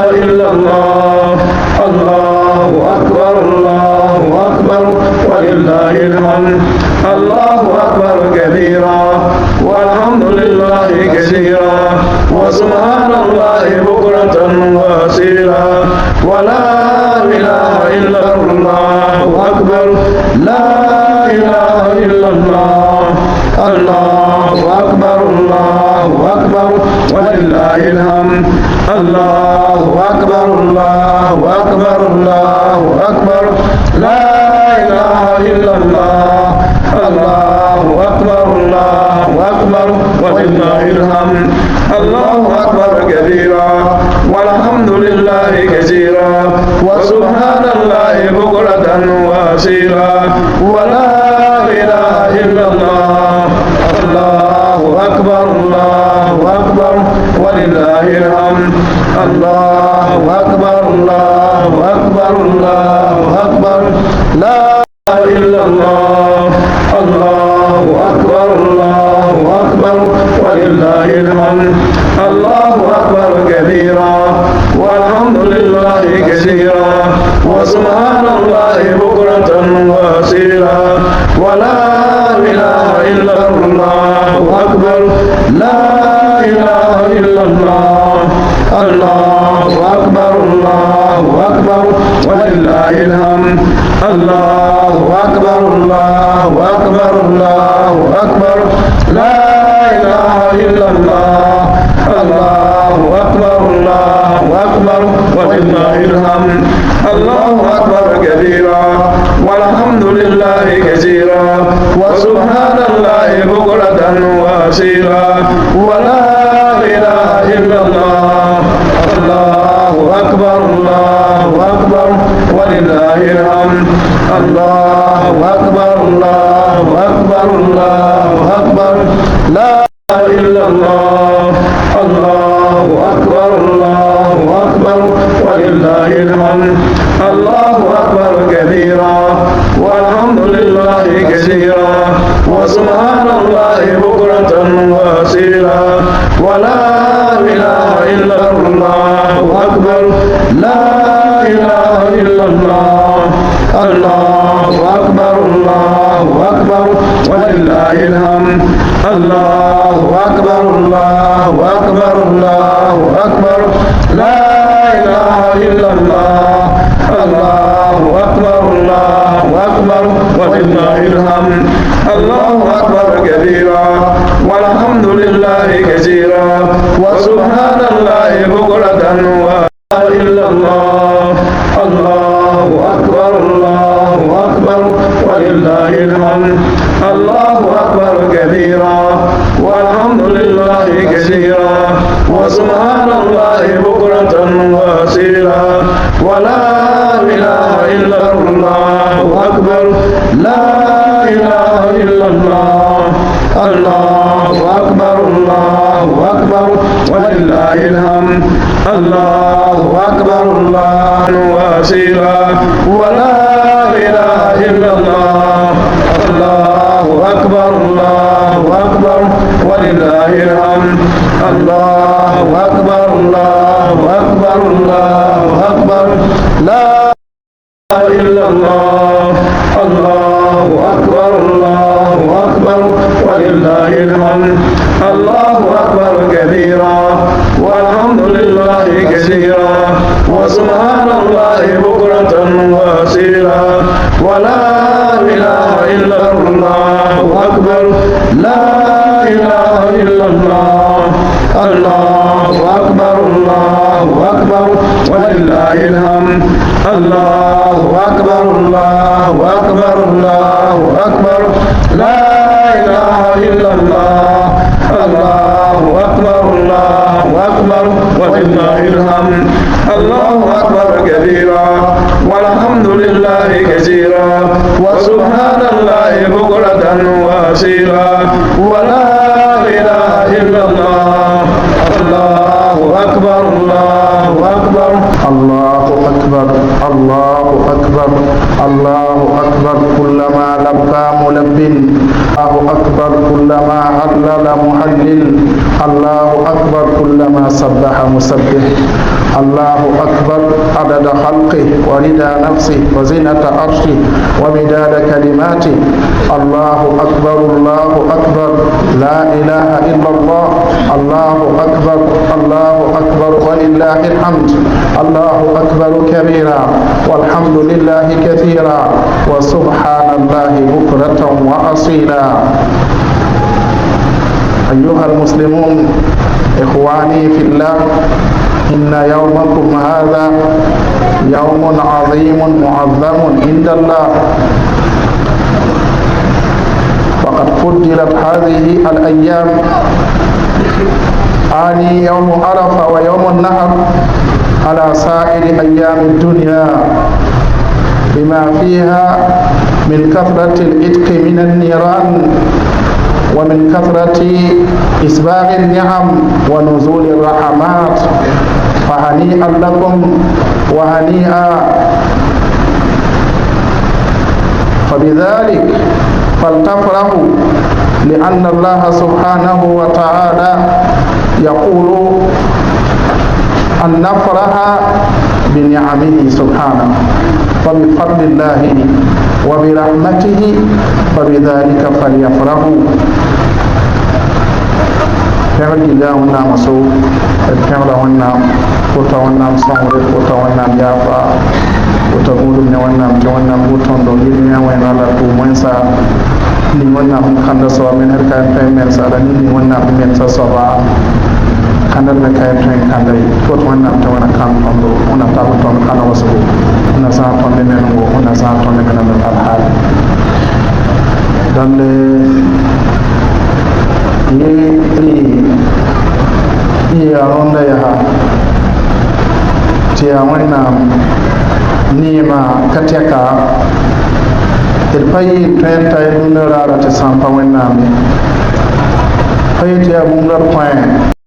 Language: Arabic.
إلا الله الله أكبر ولله الحمد الله أكبر كبيرا والحمد لله كثيرا وسبحان الله بكرة وأصيلا ولا إله إلا الله أكبر لا إله إلا الله الله أكبر ولله الحمد الله أكبر الله أكبر لا إله إلا الله الله أكبر ولله الحمد الله أكبر كبيرا والحمد لله كثيرا وسبحان الله بكرة وأصيلا ولا إله إلا الله الله أكبر ولله الحمد الله أكبر لا إله إلا الله الله أكبر ولله الحمد الله أكبر كبيرا والحمد لله كثيرا وسبحان الله بكرة وأصيلا ولا إله إلا الله أكبر لا إله إلا الله الله أكبر ولله الحمد الله أكبر لا إله إلا الله الله أكبر ولله الحمد الله أكبر كبيرا والحمد لله كثيرا وسبحان الله بكرة وأصيلا ولا إله إلا الله الله أكبر ولله الحمد الله أكبر لا إله إلا الله الله أكبر ولله الحمد الله أكبر كبيرا والحمد لله كثيرا وسبحان الله بكرة وأصيلا ولا إله إلا الله أكبر لا إله إلا الله الله أكبر ولله الحمد الله أكبر لا إله إلا الله الله أكبر ولله الحمد الله أكبر كبيرا والحمد لله كثيرا وسبحان الله بكرة ولا إلا الله الله أكبر ولله الحمد الله أكبر كبيرا والحمد لله كثيرا وسبحان الله بكرة وأصيلا ولا إله إلا الله أكبر لا إله إلا الله الله أكبر ولله الحمد الله أكبر وأصيلا ولا إله إلا الله الله أكبر ولله الحمد الله أكبر لا إله إلا الله الله أكبر ولله الحمد الله أكبر كبيرا والحمد لله كثيرا وسبحان الله بكرة وأصيلا ولا إله إلا الله أكبر لا إله إلا الله الله أكبر ولله الحمد الله أكبر لا إله إلا الله الله أكبر ولله الحمد الله أكبر كبيرا والحمد لله كثيرا وسبحان الله بكرة وأصيلا ولا إله إلا الله الله أكبر الله أكبر الله أكبر الله أكبر كلما لبى ملب الله أكبر كلما هلل محلل الله أكبر كلما سبح مسبح الله أكبر عدد خلقه ورضا نفسه وزنة عرشه ومداد كلماته. الله أكبر الله أكبر لا إله إلا الله. الله أكبر الله أكبر ولله الحمد. الله أكبر كبيرا والحمد لله كثيرا وسبحان الله بكرة وأصيلا. أيها المسلمون إخواني في الله، إن يومكم هذا يوم عظيم معظم عند الله، وقد فضلت هذه الأيام آني يوم عرفة ويوم النحر على سائر أيام الدنيا بما فيها من كثرة العتق من النيران ومن كثرة إسباغ النعم ونزول الرحمات. فهنيئا لكم وهنيئا. فبذلك فلتفرحوا، لأن الله سبحانه وتعالى يقول أن نفرح بنعمه سبحانه، فبفضل الله وبرحمته فبذلك فليفرحوا. كما جدا ونام سوء كما ونام كوتا ونام صمر كوتا ونام يافا كوتا مولم ونام ونام بوتون دو يدنا وين على كومنسا ni ونام خند سوا من هركان فمن سالا ni ونام من سوا kandal me kay tan kandai ko to wana to wana kan kondo ona ta ko ton kana wasu ona sa ton de men go ona sa ton de men al hal dalle ni aronda ya ti wana ni ma katyaka irpai trenta dunara ta sampa wana me fayti abungar point